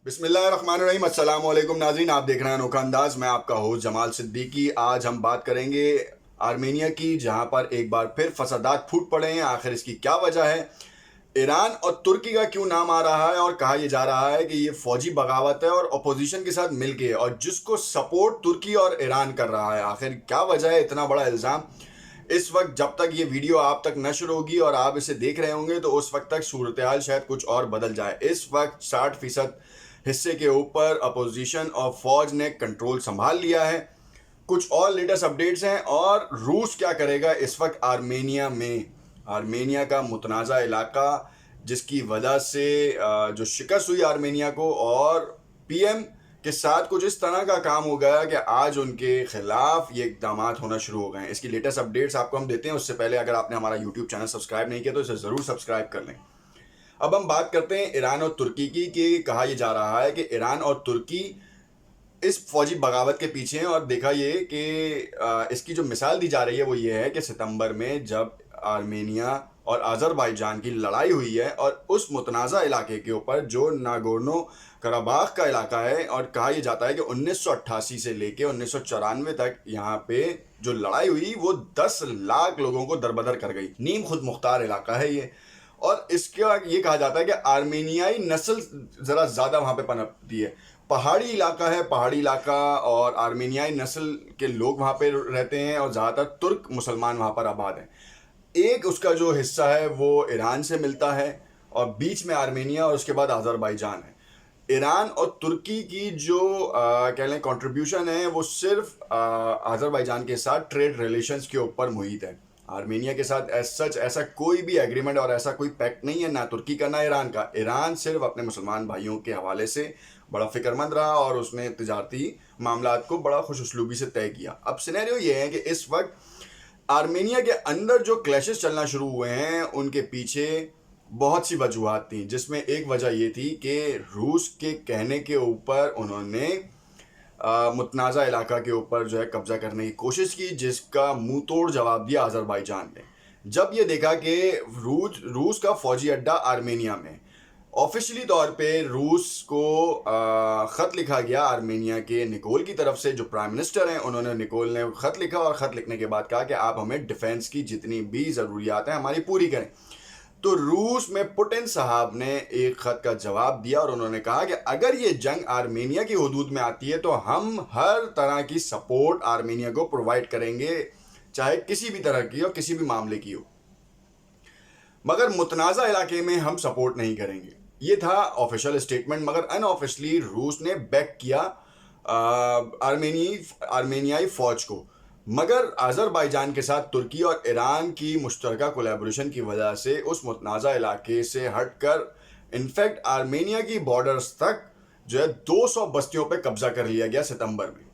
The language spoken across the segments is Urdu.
بسم اللہ الرحمن الرحیم۔ السلام علیکم ناظرین، آپ دیکھ رہے ہیں انوکھا انداز۔ میں آپ کا ہوسٹ جمال صدیقی۔ آج ہم بات کریں گے آرمینیا کی، جہاں پر ایک بار پھر فسادات پھوٹ پڑے ہیں۔ آخر اس کی کیا وجہ ہے؟ ایران اور ترکی کا کیوں نام آ رہا ہے اور کہا یہ جا رہا ہے کہ یہ فوجی بغاوت ہے اور اپوزیشن کے ساتھ مل کے، اور جس کو سپورٹ ترکی اور ایران کر رہا ہے؟ آخر کیا وجہ ہے اتنا بڑا الزام؟ اس وقت جب تک یہ ویڈیو آپ تک نشر ہوگی اور آپ اسے دیکھ رہے ہوں گے تو اس وقت تک صورتحال شاید کچھ اور بدل جائے۔ اس وقت 60% حصے کے اوپر اپوزیشن اور فوج نے کنٹرول سنبھال لیا ہے۔ کچھ اور لیٹسٹ اپڈیٹس ہیں، اور روس کیا کرے گا اس وقت آرمینیا میں؟ آرمینیا کا متنازع علاقہ، جس کی وجہ سے جو شکست ہوئی آرمینیا کو، اور پی ایم کے ساتھ کچھ اس طرح کا کام ہو گیا کہ آج ان کے خلاف یہ اقدامات ہونا شروع ہو گئے ہیں۔ اس کی لیٹسٹ اپڈیٹس آپ کو ہم دیتے ہیں۔ اس سے پہلے اگر آپ نے ہمارا یوٹیوب چینل سبسکرائب نہیں کیا تو اسے ضرور سبسکرائب کر لیں۔ اب ہم بات کرتے ہیں ایران اور ترکی کی، کہ کہا یہ جا رہا ہے کہ ایران اور ترکی اس فوجی بغاوت کے پیچھے ہیں، اور دیکھا یہ کہ اس کی جو مثال دی جا رہی ہے وہ یہ ہے کہ ستمبر میں جب آرمینیا اور آذربائیجان کی لڑائی ہوئی ہے، اور اس متنازع علاقے کے اوپر جو ناگورنو کراباخ کا علاقہ ہے، اور کہا یہ جاتا ہے کہ 1988 سے لے کے 1994 تک یہاں پہ جو لڑائی ہوئی وہ 10 لاکھ لوگوں کو دربدر کر گئی۔ نیم خود مختار علاقہ ہے یہ، اور اس کا یہ کہا جاتا ہے کہ آرمینیائی نسل ذرا زیادہ وہاں پہ پنپتی ہے۔ پہاڑی علاقہ ہے، پہاڑی علاقہ، اور آرمینیائی نسل کے لوگ وہاں پہ رہتے ہیں، اور زیادہ تر ترک مسلمان وہاں پر آباد ہیں۔ ایک اس کا جو حصہ ہے وہ ایران سے ملتا ہے، اور بیچ میں آرمینیا، اور اس کے بعد آذربائیجان ہے۔ ایران اور ترکی کی جو کہہ لیں کنٹریبیوشن ہے وہ صرف آذربائیجان کے ساتھ ٹریڈ ریلیشنز کے اوپر محیط ہے۔ آرمینیا کے ساتھ ایسا کوئی بھی ایگریمنٹ اور ایسا کوئی پیکٹ نہیں ہے، نہ ترکی کا نہ ایران کا۔ ایران صرف اپنے مسلمان بھائیوں کے حوالے سے بڑا فکر مند رہا، اور اس نے تجارتی معاملات کو بڑا خوش اسلوبی سے طے کیا۔ اب سینیریو یہ ہے کہ اس وقت آرمینیا کے اندر جو کلیشز چلنا شروع ہوئے ہیں ان کے پیچھے بہت سی وجوہات تھیں، جس میں ایک وجہ یہ تھی کہ روس کے کہنے کے اوپر انہوں نے متنازع علاقہ کے اوپر جو ہے قبضہ کرنے کی کوشش کی، جس کا منہ توڑ جواب دیا آذربائیجان نے۔ جب یہ دیکھا کہ روس کا فوجی اڈہ آرمینیا میں، آفیشلی طور پہ روس کو خط لکھا گیا آرمینیا کے نکول کی طرف سے، جو پرائم منسٹر ہیں، انہوں نے نکول نے خط لکھا، اور خط لکھنے کے بعد کہا کہ آپ ہمیں ڈیفنس کی جتنی بھی ضروریات ہیں ہماری پوری کریں۔ تو روس میں پوٹن صاحب نے ایک خط کا جواب دیا، اور انہوں نے کہا کہ اگر یہ جنگ آرمینیا کی حدود میں آتی ہے تو ہم ہر طرح کی سپورٹ آرمینیا کو پرووائڈ کریں گے، چاہے کسی بھی طرح کی ہو، کسی بھی معاملے کی ہو، مگر متنازع علاقے میں ہم سپورٹ نہیں کریں گے۔ یہ تھا آفیشل اسٹیٹمنٹ، مگر ان آفیشلی روس نے بیک کیا آرمینیائی فوج کو۔ مگر آذربائیجان کے ساتھ ترکی اور ایران کی مشترکہ کولیبریشن کی وجہ سے اس متنازع علاقے سے ہٹ کر انفیکٹ آرمینیا کی بارڈرز تک جو ہے 200 بستیوں پہ قبضہ کر لیا گیا ستمبر میں،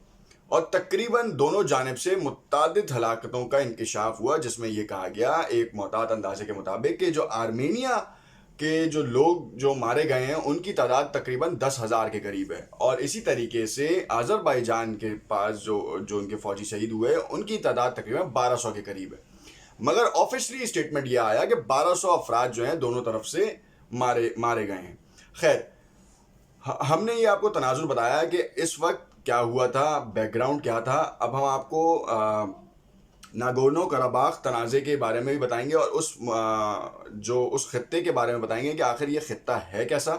اور تقریباً دونوں جانب سے متعدد ہلاکتوں کا انکشاف ہوا، جس میں یہ کہا گیا ایک محتاط اندازے کے مطابق کہ جو آرمینیا کے جو لوگ جو مارے گئے ہیں ان کی تعداد تقریباً 10,000 کے قریب ہے، اور اسی طریقے سے آذربائیجان کے پاس جو ان کے فوجی شہید ہوئے ان کی تعداد تقریباً 1200 کے قریب ہے۔ مگر آفیشلی اسٹیٹمنٹ یہ آیا کہ 1200 افراد جو ہیں دونوں طرف سے مارے گئے ہیں۔ خیر، ہم نے یہ آپ کو تناظر بتایا کہ اس وقت کیا ہوا تھا، بیک گراؤنڈ کیا تھا۔ اب ہم آپ کو ناگورنو کراباخ تنازع کے بارے میں بھی بتائیں گے، اور اس خطے کے بارے میں بتائیں گے کہ آخر یہ خطہ ہے کیسا،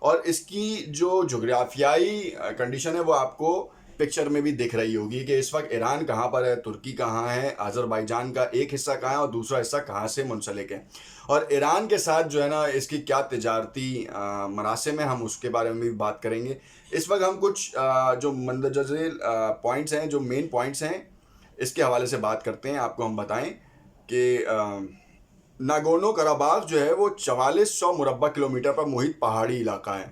اور اس کی جو جغرافیائی کنڈیشن ہے وہ آپ کو پکچر میں بھی دکھ رہی ہوگی کہ اس وقت ایران کہاں پر ہے، ترکی کہاں ہے، آذربائیجان کا ایک حصہ کہاں ہے، اور دوسرا حصہ کہاں سے منسلک ہے، اور ایران کے ساتھ جو ہے نا اس کی کیا تجارتی مراسم ہیں، ہم اس کے بارے میں بھی بات کریں گے۔ اس وقت ہم کچھ جو مندرجہ ذیل پوائنٹس ہیں، جو مین پوائنٹس ہیں، اس کے حوالے سے بات کرتے ہیں۔ آپ کو ہم بتائیں کہ ناگورنو کراباخ جو ہے وہ 4400 مربع کلومیٹر پر محیط پہاڑی علاقہ ہے۔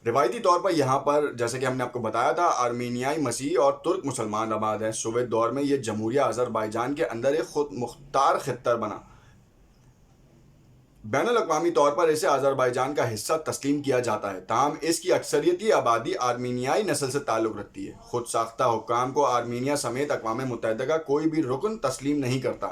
روایتی طور پر یہاں پر، جیسے کہ ہم نے آپ کو بتایا تھا، آرمینیائی مسیحی اور ترک مسلمان آباد ہیں۔ سوویت دور میں یہ جمہوریہ آذربائیجان کے اندر ایک خود مختار خطہ بنا۔ بین الاقوامی طور پر اسے آذربائیجان کا حصہ تسلیم کیا جاتا ہے، تاہم اس کی اکثریتی آبادی آرمینیائی نسل سے تعلق رکھتی ہے۔ خود ساختہ حکام کو آرمینیا سمیت اقوام متحدہ کا کوئی بھی رکن تسلیم نہیں کرتا۔